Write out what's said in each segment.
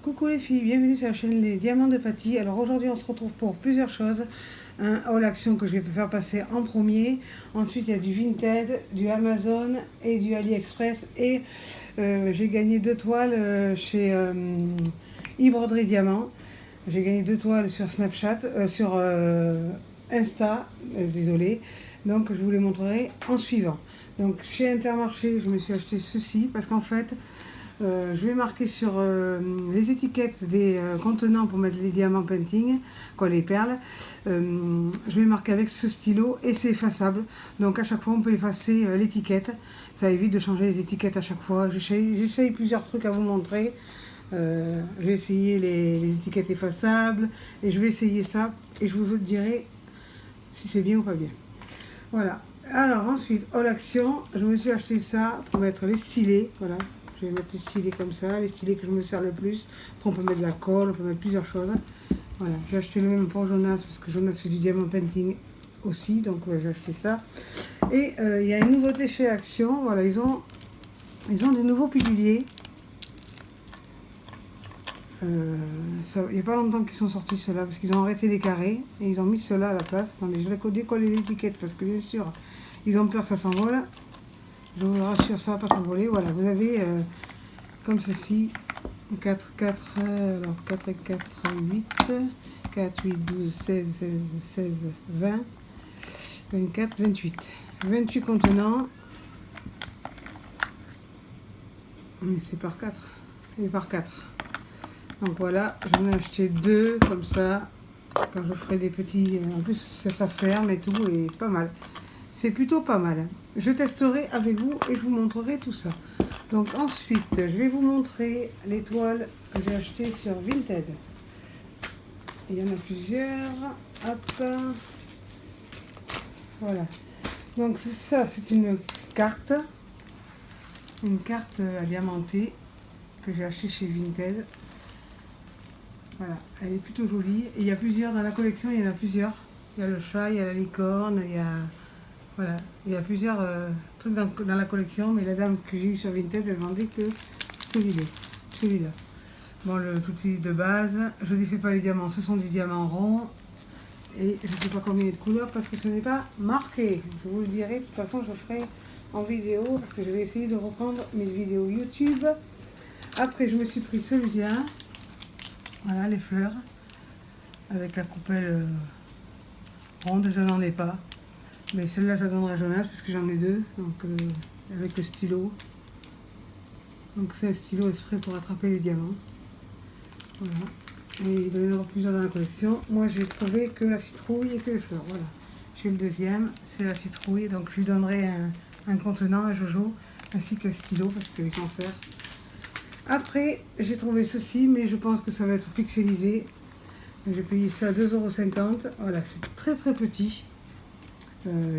Coucou les filles, bienvenue sur la chaîne Les Diamants de Paty. Alors aujourd'hui on se retrouve pour plusieurs choses. Un haul action que je vais faire passer en premier. Ensuite il y a du Vinted, du Amazon et du AliExpress. Et j'ai gagné 2 toiles chez e-broderie Diamant. J'ai gagné 2 toiles sur Snapchat, sur Insta, désolé. Donc je vous les montrerai en suivant. Donc chez Intermarché je me suis acheté ceci parce qu'en fait je vais marquer sur les étiquettes des contenants pour mettre les diamants painting, quoi, les perles. Je vais marquer avec ce stylo et c'est effaçable. Donc à chaque fois on peut effacer l'étiquette. Ça évite de changer les étiquettes à chaque fois. J'essaye plusieurs trucs à vous montrer. J'ai essayé les étiquettes effaçables et je vais essayer ça et je vous dirai si c'est bien ou pas bien. Voilà. Alors ensuite, haul action, je me suis acheté ça pour mettre les stylés. Voilà. Je vais mettre les stylés comme ça, les stylés que je me sers le plus. Après, on peut mettre de la colle, on peut mettre plusieurs choses. Voilà, j'ai acheté le même pour Jonas, parce que Jonas fait du diamant painting aussi, donc j'ai acheté ça. Et il y a une nouveauté chez Action, voilà, ils ont des nouveaux piluliers. Il n'y a pas longtemps qu'ils sont sortis ceux-là, parce qu'ils ont arrêté les carrés, et ils ont mis ceux-là à la place. Attendez, je vais décolle les étiquettes, parce que bien sûr, ils ont peur que ça s'envole. Je vous rassure, ça va pas s'envoler. Voilà, vous avez comme ceci 4, 4, alors 4 et 4, 8, 4, 8, 12, 16, 16, 20, 24, 28. 28 contenants. C'est par 4. Et par 4. Donc voilà, j'en ai acheté 2 comme ça. Quand je ferai des petits. En plus, ça ferme et tout, et pas mal. C'est plutôt pas mal. Je testerai avec vous et je vous montrerai tout ça. Donc ensuite, je vais vous montrer les toiles que j'ai achetées sur Vinted. Il y en a plusieurs. Hop. Voilà. Donc ça, c'est une carte. Une carte à diamanter que j'ai achetée chez Vinted. Voilà, elle est plutôt jolie. Et il y a plusieurs dans la collection, il y en a plusieurs. Il y a le chat, il y a la licorne, il y a... Voilà, il y a plusieurs trucs dans la collection, mais la dame que j'ai eue sur Vinted, elle vendait que celui-là. Bon, le outil de base, je ne défais pas les diamants, ce sont des diamants ronds. Et je ne sais pas combien il y a de couleurs parce que ce n'est pas marqué. Je vous le dirai, de toute façon je ferai en vidéo, parce que je vais essayer de reprendre mes vidéos YouTube. Après, je me suis pris celui-là. Voilà, les fleurs. Avec la coupelle ronde, je n'en ai pas. Mais celle-là, je la donnerai à Jonas parce que j'en ai 2, donc avec le stylo. Donc c'est un stylo exprès pour attraper les diamants. Voilà. Et il doit y en avoir plusieurs dans la collection. Moi, j'ai trouvé que la citrouille et que les fleurs. Voilà. J'ai le deuxième, c'est la citrouille. Donc je lui donnerai un contenant à Jojo ainsi qu'un stylo parce qu'il s'en sert. Après, j'ai trouvé ceci, mais je pense que ça va être pixelisé. J'ai payé ça à 2,50 €. Voilà, c'est très très petit.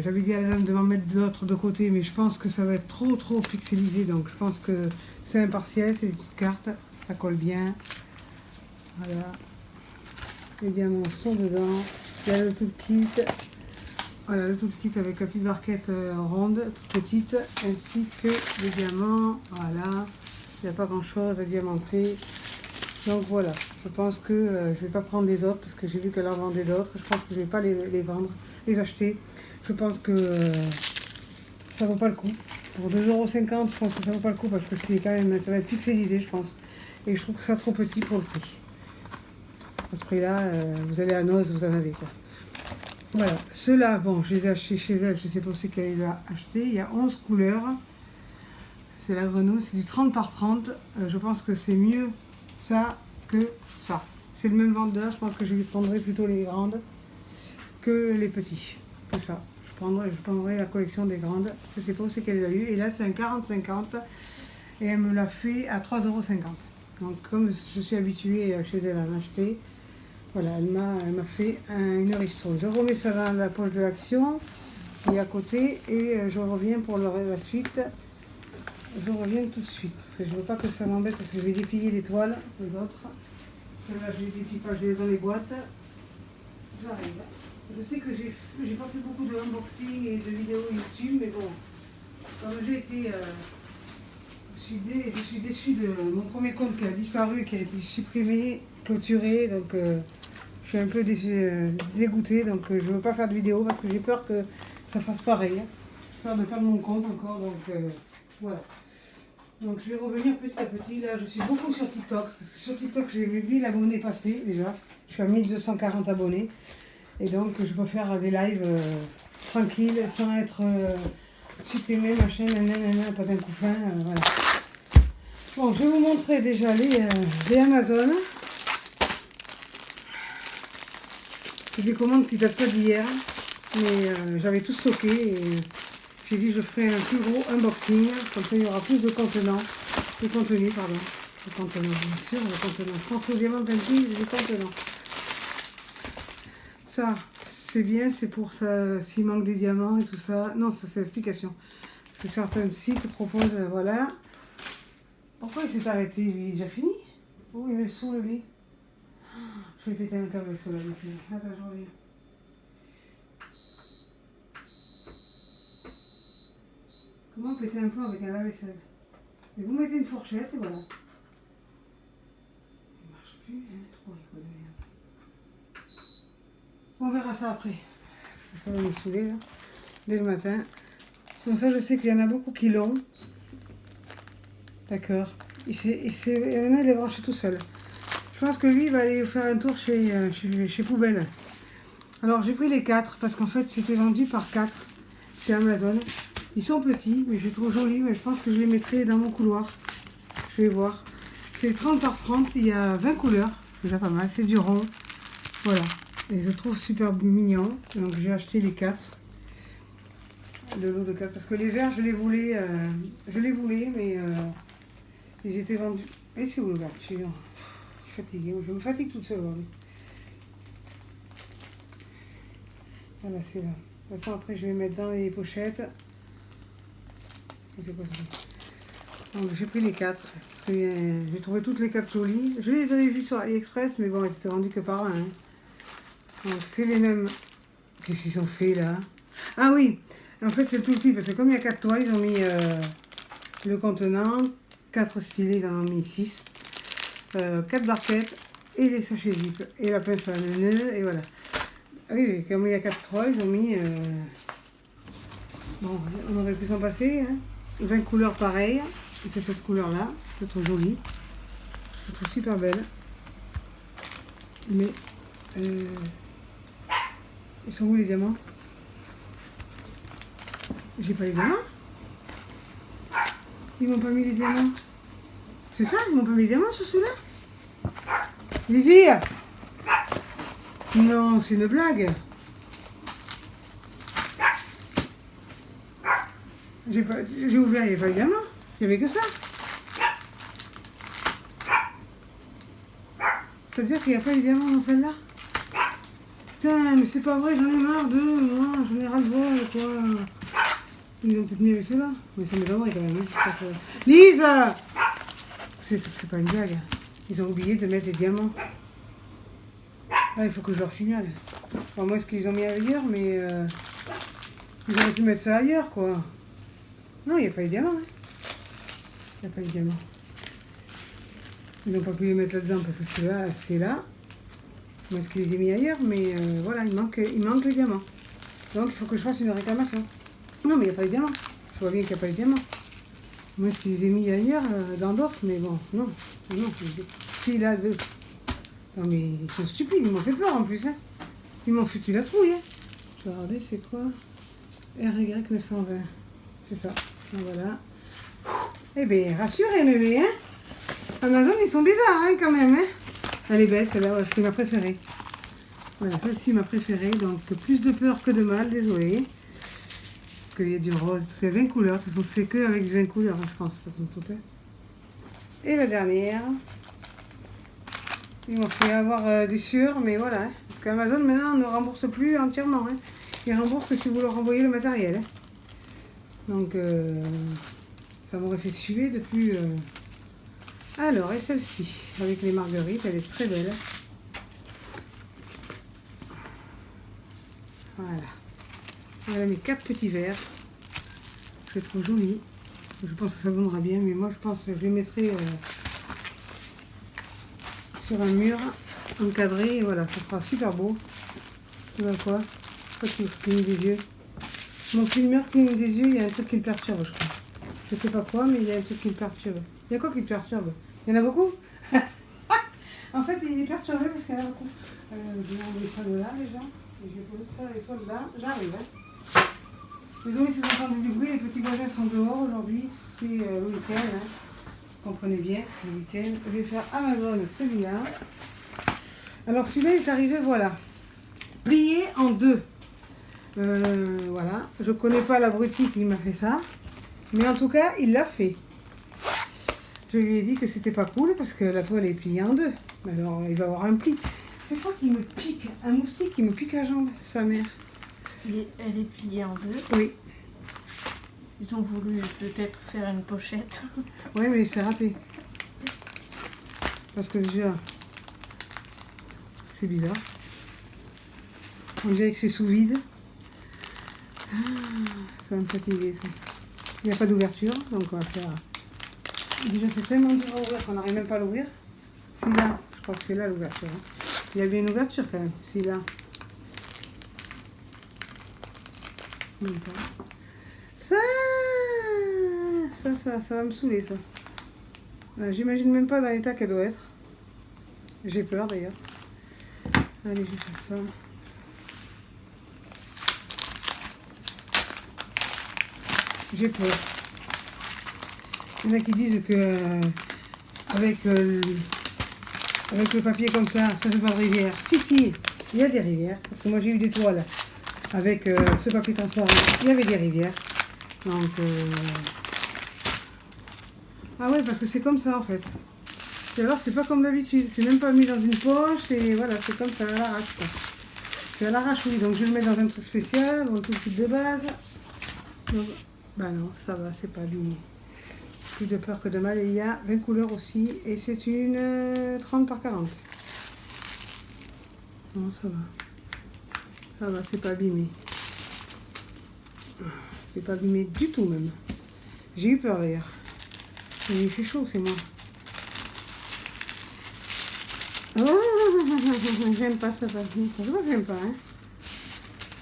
J'avais dit à la dame de m'en mettre d'autres de côté, mais je pense que ça va être trop pixelisé, donc je pense que c'est impartial, c'est une petite carte, ça colle bien. Voilà, les diamants sont dedans. Il y a le toolkit, voilà, le toolkit avec la petite barquette ronde, toute petite, ainsi que les diamants. Voilà, il n'y a pas grand chose à diamanter. Donc voilà, je pense que je ne vais pas prendre les autres parce que j'ai vu qu'elle en vendait d'autres. Je pense que je ne vais pas les vendre, les acheter. Je pense que ça vaut pas le coup. Pour 2,50 €, je pense que ça vaut pas le coup parce que c'est quand même, ça va être pixelisé, je pense. Et je trouve que ça trop petit pour le prix. À ce prix-là, vous allez à Noz, vous en avez quoi. Voilà, ceux-là, bon, je les ai achetés chez elle, je sais pas c'est qu'elle les a achetés. Il y a 11 couleurs. C'est la grenouille, c'est du 30 par 30. Je pense que c'est mieux ça que ça. C'est le même vendeur, je pense que je lui prendrai plutôt les grandes que les petits. Que ça. Je prendrai la collection des grandes. Je sais pas où c'est qu'elle a eu. Et là, c'est un 40-50. Et elle me l'a fait à 3,50 €. Donc, comme je suis habituée chez elle à m'acheter, voilà, elle m'a fait une ristourne. Je remets ça dans la poche de l'action et à côté. Et je reviens pour la suite. Je reviens tout de suite. Parce que je ne veux pas que ça m'embête parce que je vais déplier les toiles, les autres. Celles-là, je les déplie pas, je les ai dans les boîtes. J'arrive. Je sais que j'ai pas fait beaucoup de unboxing et de vidéos YouTube, mais bon, comme j'ai été Je suis déçue de mon premier compte qui a disparu, qui a été supprimé, clôturé. Donc je suis un peu dégoûtée. Donc je ne veux pas faire de vidéo parce que j'ai peur que ça fasse pareil. Hein. J'ai peur de perdre mon compte encore. Donc voilà. Donc je vais revenir petit à petit. Là, je suis beaucoup sur TikTok. Parce que sur TikTok, j'ai 1000 abonnés passés déjà. Je suis à 1240 abonnés. Et donc je peux faire des lives tranquilles sans être supprimé, machin, nanana, pas d'un coup fin. Voilà. Bon, je vais vous montrer déjà les Amazon. C'est des commandes qui datent pas d'hier. Mais j'avais tout stocké. Et j'ai dit je ferai un plus gros unboxing. Comme ça, il y aura plus de contenant. De contenu, pardon. De contenant, bien sûr, de contenant. Je pense aux diamants peintis, des contenants. Ça, c'est bien, c'est pour ça, s'il manque des diamants et tout ça. Non, ça c'est l'explication. Parce que certains sites proposent, voilà. Pourquoi il s'est arrêté, lui? Il a déjà fini? Oh, il me saoule, lui. Je vais péter un câble avec cela. Attends, je reviens. Comment péter un plomb avec un lave-vaisselle? Et vous mettez une fourchette et voilà. Il marche plus, hein, trop quoi de merde. On verra ça après. Ça va me saouler là, dès le matin. Donc ça, je sais qu'il y en a beaucoup qui l'ont. D'accord. Il y en a, il est branché tout seul. Je pense que lui, il va aller faire un tour chez Poubelle. Alors, j'ai pris les 4 parce qu'en fait, c'était vendu par 4 chez Amazon. Ils sont petits, mais je les trouve jolis. Mais je pense que je les mettrai dans mon couloir. Je vais voir. C'est 30 par 30. Il y a 20 couleurs. C'est déjà pas mal. C'est du rond. Voilà. Et je le trouve super mignon. Donc, j'ai acheté les 4. Le lot de 4. Parce que les verts, je les voulais, mais ils étaient vendus. Et c'est où le verre? Je suis fatiguée. Je me fatigue toute seule aujourd'hui. Voilà, c'est là. De toute façon, après, je vais mettre dans les pochettes. C'est quoi ça? Donc, j'ai pris les 4. J'ai trouvé toutes les 4 jolies. Je les avais vues sur AliExpress, mais bon, elles étaient vendues que par un. Hein. Donc, c'est les mêmes. Qu'est-ce qu'ils ont fait là? Ah oui! En fait, c'est tout petit, parce que comme il y a 4 toiles, ils ont mis le contenant, 4 stylés, ils en ont mis 6, 4 barquettes, et les sachets zip, et la pince à nœud, et voilà. Ah oui, comme il y a 4 toiles, ils ont mis... bon, on aurait pu s'en passer, hein. 20 couleurs pareilles, et c'est cette couleur-là, je trouve jolie, je trouve super belle, mais... ils sont où les diamants? J'ai pas les diamants. Ils m'ont pas mis les diamants. C'est ça, ils m'ont pas mis les diamants sur celui-là. Lizzie! Non, c'est une blague. J'ai ouvert, il n'y avait pas les diamants. Il n'y avait que ça. C'est-à-dire qu'il n'y a pas les diamants dans celle-là. Putain, mais c'est pas vrai, j'en ai marre d'eux, moi, j'en ai ras-le-bol, quoi. Ils ont peut-être mis avec ceux-là. Mais ça m'étonnerait quand même. Hein. Lise! C'est pas une blague. Ils ont oublié de mettre les diamants. Ah, il faut que je leur signale. Alors, moi, ce qu'ils ont mis ailleurs, mais... ils auraient pu mettre ça ailleurs, quoi. Non, il n'y a pas les diamants. Hein. Il n'y a pas les diamants. Ils n'ont pas pu les mettre là-dedans parce que c'est là. Moi, ce qu'ils les ai mis ailleurs, mais voilà, il manque les diamants. Donc, il faut que je fasse une réclamation. Non, mais il n'y a pas les diamants. Je vois bien qu'il n'y a pas les diamants. Moi, je les ai mis ailleurs, dans d'autres, mais bon, non. Si, là, deux. Non, mais ils sont stupides, ils m'ont fait peur en plus. Hein. Ils m'ont foutu la trouille. Hein. Je vais regarder, c'est quoi? RY 920. C'est ça. Donc, voilà. Eh bien, rassurez, bébé. Hein. Amazon, ils sont bizarres, hein, quand même. Hein. Elle est belle, celle-là, ouais, c'est ma préférée. Voilà, celle-ci, ma préférée. Donc, plus de peur que de mal, désolé. Qu'il y a du rose, c'est 20 couleurs, on fait que avec 20 couleurs, je pense. Et la dernière, ils m'ont fait avoir des sueurs, mais voilà, hein, parce qu'Amazon maintenant ne rembourse plus entièrement, hein. Ils remboursent que si vous leur envoyez le matériel. Hein. Donc, ça m'aurait fait suer depuis... Alors, et celle-ci, avec les marguerites, elle est très belle. Voilà. Elle a mis 4 petits verres. Je les trouve jolis. Je pense que ça donnera bien, mais moi je pense que je les mettrai sur un mur encadré, et voilà, ça fera super beau. Tu vois quoi? Pourquoi tu clignes des yeux? Mon filmeur cligne des yeux, il y a un truc qui le perturbe, je crois. Je sais pas quoi, mais il y a un truc qui le perturbe. Il y a quoi qui le perturbe? Il y en a beaucoup? En fait, il est perturbé parce qu'il y en a beaucoup. Je vais enlever ça de là, les gens. Et je vais poser ça, les toiles là. J'arrive, hein. Désolé si vous entendez du bruit, les petits voisins sont dehors aujourd'hui. C'est le week-end, hein. Comprenez bien, c'est le week-end. Je vais faire Amazon, celui-là. Alors, celui-là est arrivé, voilà. Plié en deux. Voilà. Je connais pas l'abruti qui m'a fait ça. Mais en tout cas, il l'a fait. Je lui ai dit que c'était pas cool parce que la toile est pliée en deux. Alors, il va avoir un pli. C'est quoi qui me pique? Un moustique qui me pique la jambe, sa mère. Elle est pliée en deux. Oui. Ils ont voulu peut-être faire une pochette. Oui, mais c'est raté. Parce que déjà, c'est bizarre. On dirait que c'est sous vide. Ah, ça va me fatiguer, ça. Il n'y a pas d'ouverture, donc on va faire... Déjà, c'est tellement dur à ouvrir qu'on n'arrive même pas à l'ouvrir. C'est là, je crois que c'est là l'ouverture. Hein. Il y a bien une ouverture quand même, c'est là. Même pas. Ça va me saouler, ça. J'imagine même pas dans l'état qu'elle doit être. J'ai peur d'ailleurs. Allez, je vais faire ça. J'ai peur. Il y en a qui disent que avec le papier comme ça fait pas de rivière. Si, il y a des rivières. Parce que moi j'ai eu des toiles avec ce papier transparent. Il y avait des rivières. Donc ah ouais, parce que c'est comme ça en fait. Et alors c'est pas comme d'habitude. C'est même pas mis dans une poche et voilà, c'est comme ça à l'arrache. C'est à l'arrache, oui. Donc je vais le mettre dans un truc spécial, dans le tout petit de base. Donc, bah non, ça va, c'est pas abîmé. Plus de peur que de mal. Et il y a 20 couleurs aussi. Et c'est une 30 par 40. Non, ça va. Ça va, c'est pas abîmé. C'est pas abîmé du tout même. J'ai eu peur d'ailleurs. Mais il fait chaud, c'est moi. Oh, j'aime pas ça. Je vois que j'aime pas. Hein.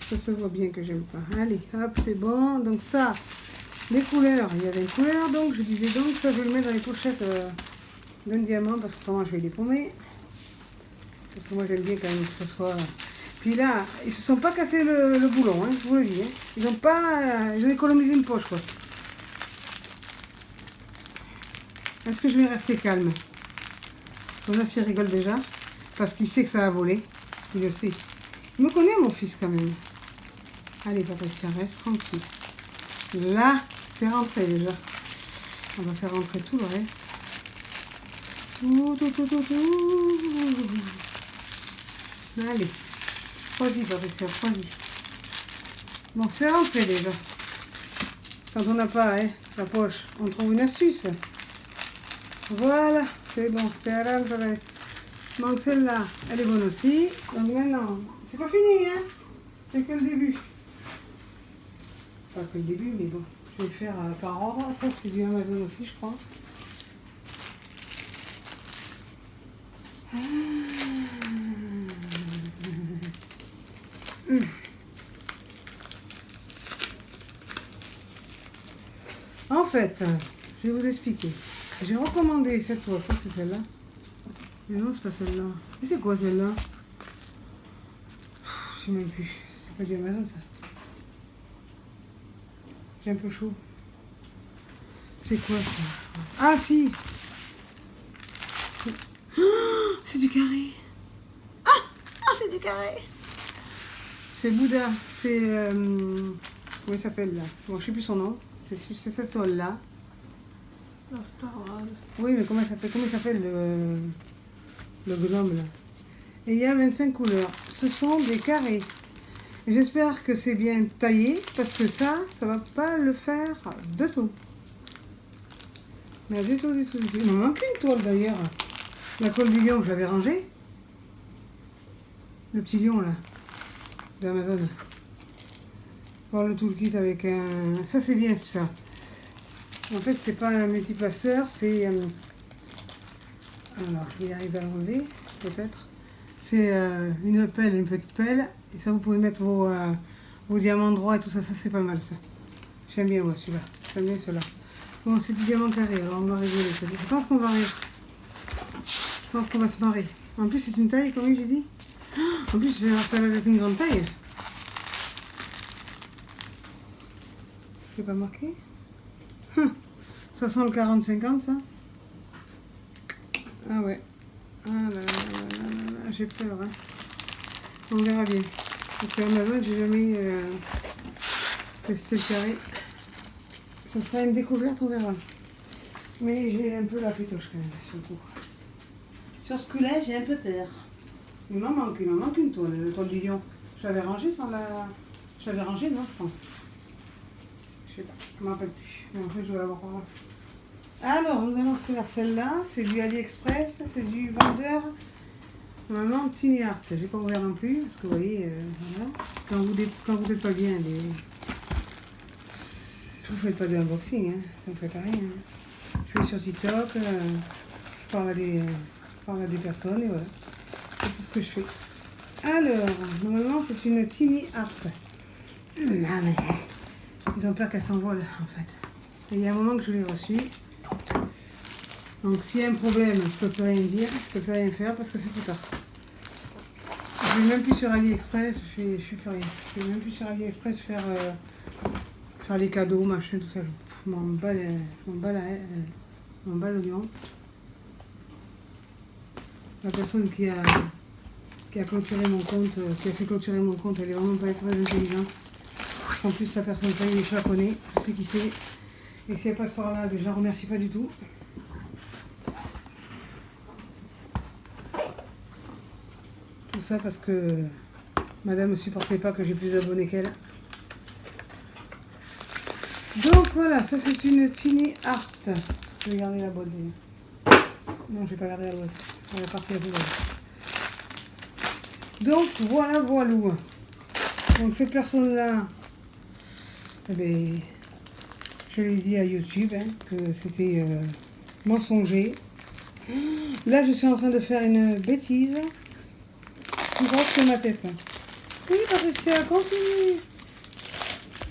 Ça se voit bien que j'aime pas. Allez, hop, c'est bon. Donc ça, les couleurs. Il y a 20 couleurs. Donc je disais donc ça, je vais le mettre dans les pochettes d'un diamant. Parce que comment je vais les paumer. Parce que moi j'aime bien quand même que ce soit... Puis là, ils se sont pas cassés le boulon, hein, je vous le dis. Hein. Ils ont économisé une poche, quoi. Est-ce que je vais rester calme? Jonas, il rigole déjà. Parce qu'il sait que ça va voler. Il le sait. Il me connaît, mon fils, quand même. Allez, Patricia, reste tranquille. Là, c'est rentré déjà. On va faire rentrer tout le reste. Allez. Choisis, Patricia, choisis. Bon, c'est rentré déjà. Quand on n'a pas la poche, on trouve une astuce. Voilà, c'est bon, c'est à l'entrée. Donc celle-là, elle est bonne aussi. Donc maintenant, c'est pas fini, hein. C'est que le début. Pas que le début, mais bon. Je vais le faire par ordre. Ça, c'est du Amazon aussi, je crois. En fait, je vais vous expliquer. J'ai recommandé cette fois. Quoi, c'est celle-là? Mais non, c'est pas celle-là. Mais c'est quoi celle-là? Je sais même plus. C'est pas du Amazon, ça. J'ai un peu chaud. C'est quoi ça? Ah si! C'est du carré. Ah, c'est du carré. C'est Bouddha. C'est... comment il s'appelle là? Bon, je sais plus son nom. C'est cette toile-là. La Star Wars. Oui, mais comment il s'appelle le bonhomme là? Et il y a 25 couleurs. Ce sont des carrés. J'espère que c'est bien taillé parce que ça va pas le faire de tout. Mais du tout. Il me manque une toile d'ailleurs. La toile du lion que j'avais rangée. Le petit lion là. D'Amazon. Voir le toolkit avec un... Ça c'est bien ça. En fait, c'est pas un multipasseur, c'est... alors, je vais y arriver à l'enlever, peut-être. C'est une pelle, une petite pelle. Et ça, vous pouvez mettre vos diamants droits et tout ça. Ça, c'est pas mal, ça. J'aime bien, moi, celui-là. J'aime bien celui-là. Bon, c'est du diamant carré, alors on va rigoler. Je pense qu'on va rire. Je pense qu'on va se marrer. En plus, c'est une taille, comme j'ai dit. En plus, c'est un appel avec une grande taille. Je pas marqué. Ça sent le 40-50, ça. Ah ouais. Ah là là là là là, j'ai peur. Hein. On verra bien. Parce qu'à Amazon, j'ai jamais testé le carré. Ça sera une découverte, on verra. Mais j'ai un peu la pétoche quand même, sur le coup. Sur ce coup-là, j'ai un peu peur. Il m'en manque une toile, la toile du lion. Je l'avais rangée sans la... Je l'avais rangée, non, je pense. Je sais pas, je ne me rappelle plus. Mais en fait, je dois l'avoir. Alors, nous allons faire celle-là. C'est du AliExpress, c'est du vendeur. Normalement, Tiny Art. Je n'ai pas ouvert non plus, parce que vous voyez, voilà. Quand vous n'êtes pas bien, vous ne faites pas de unboxing, hein. Ça ne fait pas rien. Hein. Je vais sur TikTok, je parle à des personnes et voilà. C'est tout ce que je fais. Alors, normalement, c'est une Tiny Art. Non, mais ils ont peur qu'elle s'envole, en fait. Et il y a un moment que je l'ai reçue. Donc, s'il y a un problème, je ne peux plus rien dire, je ne peux plus rien faire parce que c'est trop tard. Je ne vais même plus sur AliExpress, je suis plus rien. Je ne vais même plus sur AliExpress faire les cadeaux, machin, tout ça. Je m'en bats l'oignon. La personne qui a clôturé mon compte, qui a fait clôturer mon compte, elle est vraiment pas très intelligente. En plus, la personne paye les chaconnés, je sais qui c'est. Et si elle passe par là, je ne la remercie pas du tout. Tout ça parce que madame ne supportait pas que j'ai plus d'abonnés qu'elle. Donc voilà, ça c'est une Tiny Art. Je vais garder la boîte. Non, je vais pas garder la boîte. Elle est partie à la boîte. Donc voilà. Donc cette personne-là, eh bien, je l'ai dit à YouTube hein, que c'était mensonger. Là, je suis en train de faire une bêtise. Plus grosse que ma tête. Oui, Patricia, continue.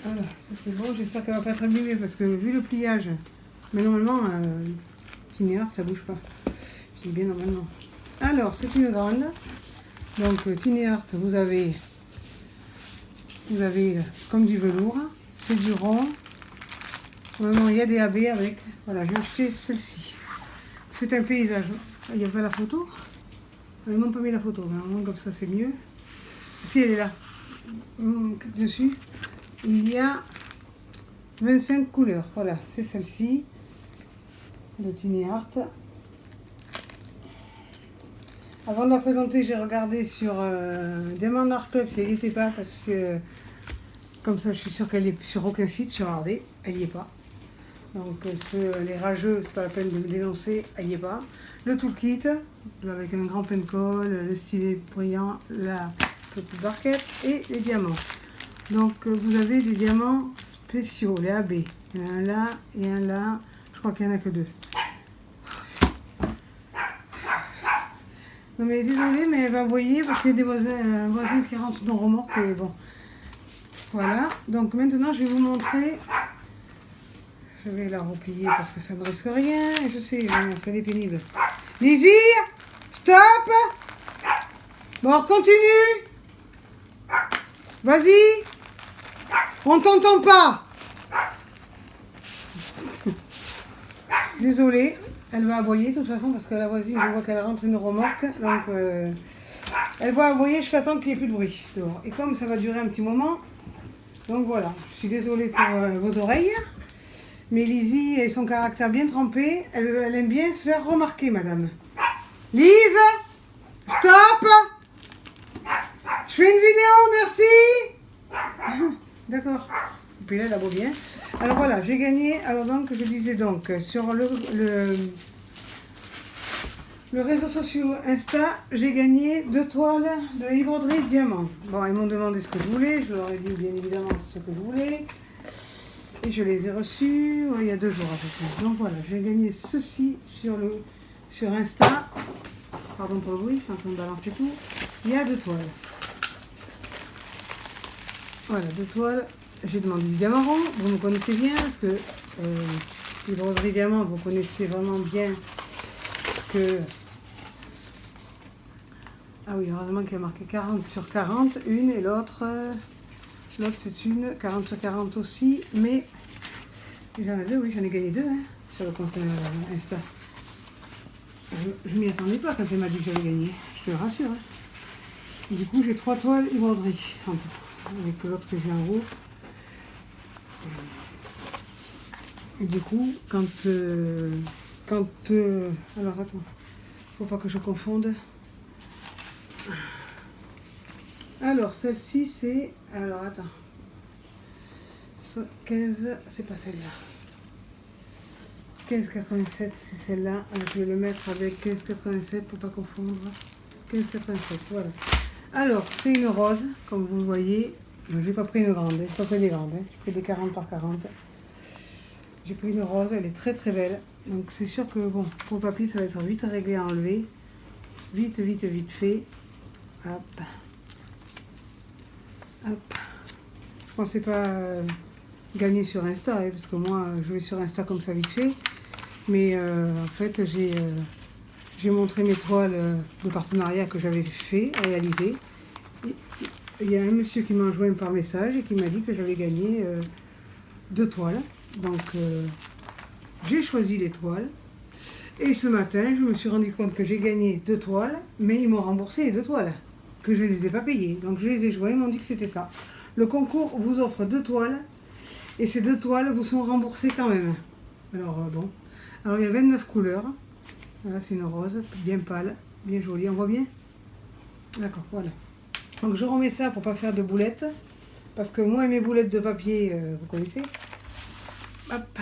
Voilà, ça c'est bon. J'espère qu'elle va pas être abîmée parce que vu le pliage. Mais normalement, Tiny Art, ça bouge pas. Je dis bien normalement. Alors, c'est une grande. Donc, Tiny Art, vous avez comme du velours. C'est du rond. Normalement, il y a des AB avec. Voilà, j'ai acheté celle-ci. C'est un paysage. Il n'y a pas la photo. Ils m'ont pas mis la photo, mais comme ça c'est mieux. Si elle est là, dessus, il y a 25 couleurs. Voilà, c'est celle-ci, de Tiny Art. Avant de la présenter, j'ai regardé sur Diamond Art Club si elle n'y était pas, parce que comme ça je suis sûre qu'elle est sur aucun site, j'ai regardé, elle n'y est pas. Donc les rageux, c'est pas la peine de me dénoncer, elle n'y est pas. Le toolkit, avec un grand pencol, le stylet brillant, la petite barquette et les diamants. Donc vous avez des diamants spéciaux, les AB. Il y en a un là et un là. Je crois qu'il n'y en a que deux. Non mais désolée, mais elle va envoyer parce qu'il y a des voisins, un voisin qui rentre dans le remorque et bon. Voilà, donc maintenant je vais vous montrer. Je vais la replier parce que ça ne risque rien. Je sais, ça est pénible. Lizzie, stop. Bon, on continue. Vas-y. On t'entend pas. Désolée, elle va aboyer de toute façon parce que la voisine, je vois qu'elle rentre une remorque. Donc, elle va aboyer jusqu'à temps qu'il n'y ait plus de bruit dehors. Et comme ça va durer un petit moment, donc voilà. Je suis désolée pour vos oreilles. Mais Lizzie, avec son caractère bien trempé, elle aime bien se faire remarquer, madame. Lise, stop. Je fais une vidéo, merci. D'accord. Et puis là, elle aboie bien. Alors voilà, j'ai gagné. Alors donc, je disais donc, sur le réseau social Insta, j'ai gagné 2 toiles de Hybroderie Diamant. Bon, ils m'ont demandé ce que je voulais. Je leur ai dit bien évidemment ce que je voulais. Et je les ai reçus il y a 2 jours à peu près. Donc voilà, j'ai gagné ceci sur Insta. Pardon pour le bruit, je suis en train de balancer tout. Il y a 2 toiles. Voilà, 2 toiles. J'ai demandé du diamant rond. Vous me connaissez bien parce que les broderies diamants, vous connaissez vraiment bien que... Ah oui, heureusement qu'il y a marqué 40 sur 40, une et l'autre c'est une 40 sur 40 aussi, mais j'en ai 2, oui, j'en ai gagné 2 hein, sur le compte Insta. Je m'y attendais pas quand elle m'a dit que j'avais gagné, je te rassure. Hein. Et du coup, j'ai 3 toiles et broderies en tout, avec l'autre que j'ai en haut. Et du coup, alors attends, faut pas que je confonde. Alors, celle-ci, c'est... Alors, attends. 15... C'est pas celle-là. 15,87, c'est celle-là. Je vais le mettre avec 15,87 pour pas confondre. 15,87, voilà. Alors, c'est une rose, comme vous le voyez. J'ai pas pris une grande, j'ai pas pris des grandes. J'ai pris des 40 par 40. J'ai pris une rose, elle est très très belle. Donc, c'est sûr que, bon, pour le papier, ça va être vite réglé à enlever. Vite fait. Hop. Hop. Je pensais pas gagner sur Insta, hein, parce que moi je vais sur Insta comme ça vite fait. Mais en fait j'ai montré mes toiles de partenariat que j'avais réalisé. Il y a un monsieur qui m'a joint par message et qui m'a dit que j'avais gagné 2 toiles. Donc j'ai choisi les toiles. Et ce matin, je me suis rendu compte que j'ai gagné 2 toiles, mais ils m'ont remboursé les 2 toiles, que je ne les ai pas payées. Donc je les ai jouées, ils m'ont dit que c'était ça. Le concours vous offre 2 toiles, et ces 2 toiles vous sont remboursées quand même. Alors bon, alors il y a 29 couleurs. Voilà, c'est une rose, bien pâle, bien jolie, on voit bien? D'accord, voilà. Donc je remets ça pour pas faire de boulettes, parce que moi et mes boulettes de papier, vous connaissez. Hop,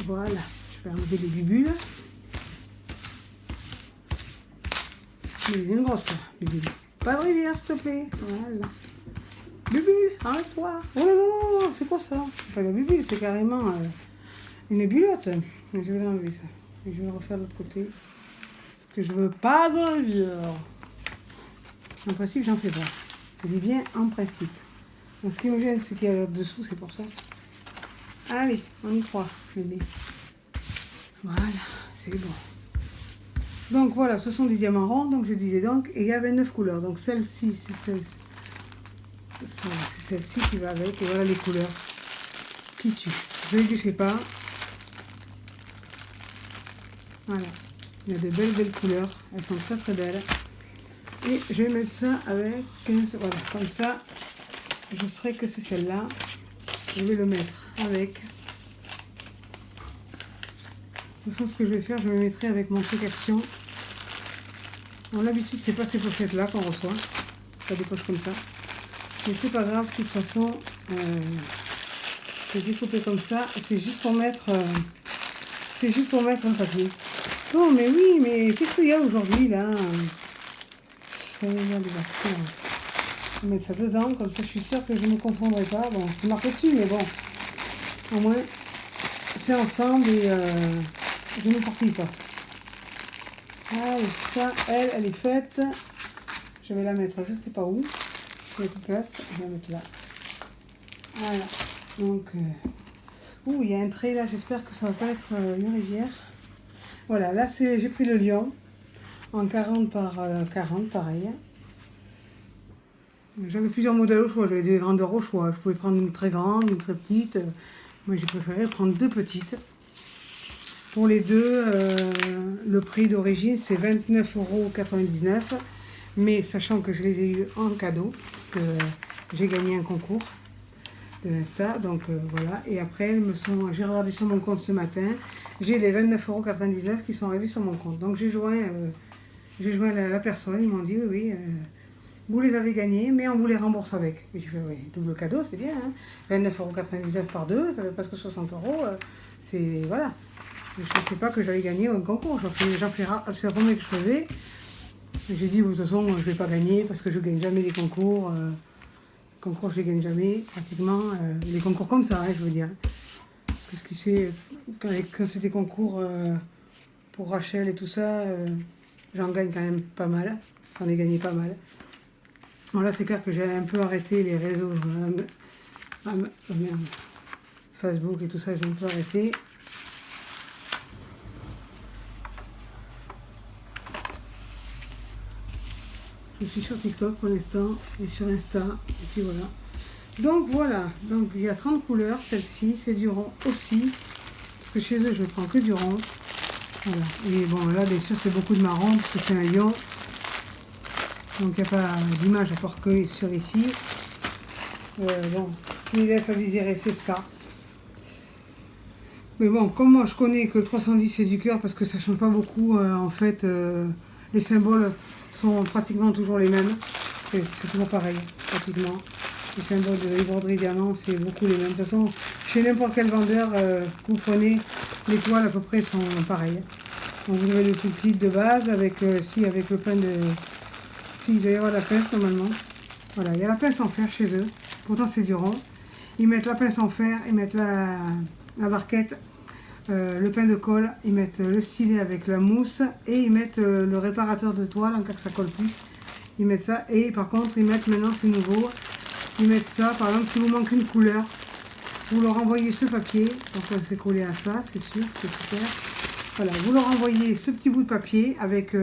voilà. Je vais enlever les bubules. Mais il y a une grosse, là, bubule. Pas de rivière, s'il te plaît. Voilà. Bubule, arrête-toi. Oh là là, c'est quoi ça? C'est pas de la bubule, c'est carrément une bulotte. Mais je vais l'enlever, ça. Et je vais refaire de l'autre côté. Parce que je veux pas de rivière. En principe, j'en fais pas. Je dis bien en principe. Donc, ce qui me gêne, c'est qu'il y a dessous, c'est pour ça. Allez, on y croit, je le mets. Voilà, c'est bon. Donc voilà, ce sont des diamants ronds, donc je disais donc, et il y a 29 couleurs. Donc celle-ci, c'est celle-ci qui va avec, et voilà les couleurs qui tuent. Je ne les défais pas. Voilà, il y a de belles couleurs, elles sont très très belles. Et je vais mettre ça avec 15, voilà, comme ça, je saurai que c'est celle-là. Je vais le mettre avec... De toute façon, ce que je vais faire, je le mettrai avec mon truc action. Bon, l'habitude, c'est pas ces pochettes-là qu'on reçoit. Ça dépose comme ça. Mais c'est pas grave, de toute façon, c'est découpé comme ça. C'est juste pour mettre un papier. Non, mais oui, mais qu'est-ce qu'il y a aujourd'hui, là? Je vais mettre ça dedans, comme ça, je suis sûre que je ne me confondrai pas. Bon, c'est marqué dessus, mais bon, au moins, c'est ensemble et... je ne m'éparpille pas. Allez, ça, elle est faite. Je vais la mettre, je ne sais pas où. Je vais mettre place, je vais la mettre là. Voilà. Donc, il y a un trait là, j'espère que ça va pas être une rivière. Voilà, là j'ai pris le lion en 40 par 40, pareil. J'avais plusieurs modèles au choix, j'avais des grandeurs au choix. Je pouvais prendre une très grande, une très petite. Moi j'ai préféré prendre 2 petites. Pour les deux, le prix d'origine c'est 29,99 €. Mais sachant que je les ai eu en cadeau, que j'ai gagné un concours de l'Insta, donc voilà. Et après, j'ai regardé sur mon compte ce matin, j'ai les 29,99 € qui sont arrivés sur mon compte. Donc j'ai joint la personne, ils m'ont dit oui, vous les avez gagnés, mais on vous les rembourse avec. Et j'ai fait oui, double cadeau, c'est bien, hein. 29,99 € par 2, ça fait presque 60 €, c'est voilà. Je ne pensais pas que j'allais gagner un concours, c'est le premier que je faisais. J'ai dit, de toute façon, je ne vais pas gagner parce que je ne gagne jamais les concours. concours, je ne gagne jamais, pratiquement. Les concours comme ça, je veux dire. Parce que c'est quand c'était concours pour Rachel et tout ça, j'en gagne quand même pas mal. J'en ai gagné pas mal. Bon, là, c'est clair que j'ai un peu arrêté les réseaux. Facebook et tout ça, j'ai un peu arrêté. Je suis sur TikTok pour l'instant et sur Insta. Et puis voilà. Donc voilà. Donc il y a 30 couleurs. Celle-ci, c'est du rond aussi. Parce que chez eux, je ne prends que du rond. Voilà. Et bon, là, bien sûr, c'est beaucoup de marron parce que c'est un lion. Donc il n'y a pas d'image à portefeuille sur ici. Bon, ce qui laisse à viser, c'est ça. Mais bon, comme moi je connais que le 310 c'est du cœur parce que ça ne change pas beaucoup, en fait, les symboles sont pratiquement toujours les mêmes. C'est toujours pareil, pratiquement. Les symboles de broderie diamant, c'est beaucoup les mêmes. De toute façon, chez n'importe quel vendeur, vous prenez, les toiles à peu près sont pareilles. Donc vous avez le tout kit de base avec, avec le pain de... Si, il doit y avoir la pince normalement. Voilà, il y a la pince en fer chez eux. Pourtant c'est du rond. Ils mettent la pince en fer, ils mettent la barquette, le pain de colle, ils mettent le stylet avec la mousse et ils mettent le réparateur de toile en cas que ça colle plus. Ils mettent ça et par contre ils mettent maintenant, c'est nouveau, ils mettent ça, par exemple si vous manque une couleur, vous leur envoyez ce papier, donc c'est collé à ça, c'est sûr, c'est super. Voilà, vous leur envoyez ce petit bout de papier avec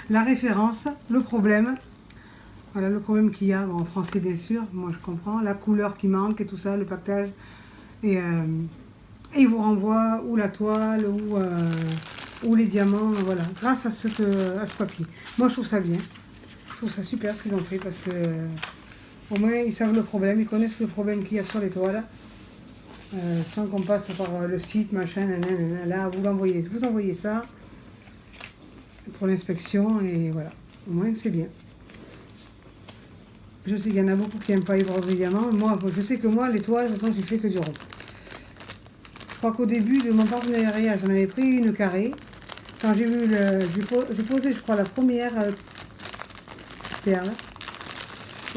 la référence, le problème. Voilà le problème qu'il y a, bon, en français bien sûr, moi je comprends, la couleur qui manque et tout ça, le pactage. Et ils vous renvoient ou la toile ou les diamants, voilà, grâce à ce papier. Moi je trouve ça bien, je trouve ça super ce qu'ils ont fait parce que au moins ils savent le problème, ils connaissent le problème qu'il y a sur les toiles. Sans qu'on passe par le site, machin, nanana, là vous envoyez ça pour l'inspection et voilà, au moins c'est bien. Je sais qu'il y en a beaucoup qui n'aiment pas les broderies diamants. Moi, je sais que moi, les toiles, je fais que du rond. Je crois qu'au début de mon partenariat, j'en avais pris une carrée. Quand j'ai vu j'ai posé, je crois, la première perle.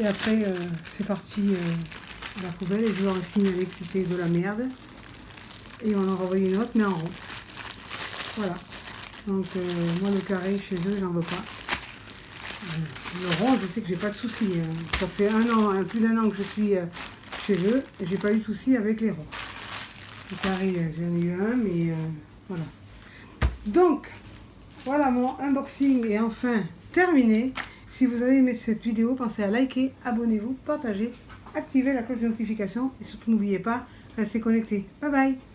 Et après, c'est parti à la poubelle et je leur ai signalé que c'était de la merde. Et on en a renvoyé une autre, mais en rond. Voilà. Donc, moi, le carré, chez eux, j'en veux pas. Le rond, je sais que j'ai pas de soucis. Ça fait plus d'un an que je suis chez eux et j'ai pas eu de soucis avec les ronds. Le carré, j'en ai eu un, mais voilà. Donc, voilà mon unboxing est enfin terminé. Si vous avez aimé cette vidéo, pensez à liker, abonnez-vous, partagez, activez la cloche de notification et surtout n'oubliez pas, restez connectés. Bye bye!